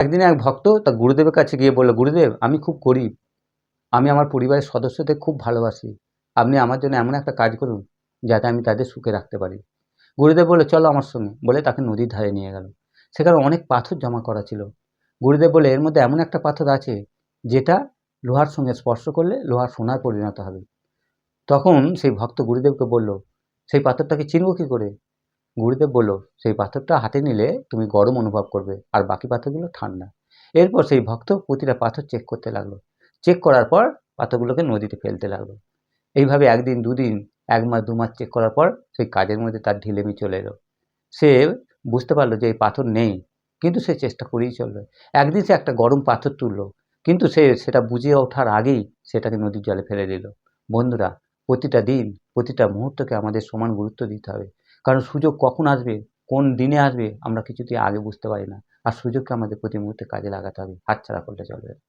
একদিন এক ভক্ত তার গুরুদেবের কাছে গিয়ে বলল, গুরুদেব আমি খুব গরিব, আমি আমার পরিবারের সদস্যদের খুব ভালোবাসি, আপনি আমার জন্য এমন একটা কাজ করুন যাতে আমি তাদের সুখে রাখতে পারি। গুরুদেব বলল, চলো আমার সঙ্গে, বলে তাকে নদীর ধারে নিয়ে গেল। সেখানে অনেক পাথর জমা করা ছিল। গুরুদেব বলে, এর মধ্যে এমন একটা পাথর আছে যেটা লোহার সঙ্গে স্পর্শ করলে লোহা সোনায় পরিণত হবে। তখন সেই ভক্ত গুরুদেবকে বলল, সেই পাথরটাকে চিনব কি করে? গুরুদেব বলল, সেই পাথরটা হাতে নিলে তুমি গরম অনুভব করবে আর বাকি পাথরগুলো ঠান্ডা। এরপর সেই ভক্ত প্রতিটা পাথর চেক করতে লাগলো। চেক করার পর পাথরগুলোকে নদীতে ফেলতে লাগলো। এইভাবে একদিন, দুদিন, ১ মাস, ২ মাস চেক করার পর সেই কাজের মধ্যে তার ঢিলেমি চলে এলো। সে বুঝতে পারল যে এই পাথর নেই, কিন্তু সে চেষ্টা করেই চলবে। একদিন সে একটা গরম পাথর তুলল, কিন্তু সে সেটা বুঝে ওঠার আগেই সেটাকে নদীর জলে ফেলে দিল। বন্ধুরা, প্রতিটা দিন, প্রতিটা মুহূর্তকে আমাদের সমান গুরুত্ব দিতে হবে। কারণ সুযোগ কখন আসবে, কোন দিনে আসবে আমরা কিছুতেই আগে বুঝতে পারি না। আর সুযোগকে আমাদের প্রতি মুহূর্তে কাজে লাগাতে হবে, হাতছাড়া করলে চলবে না।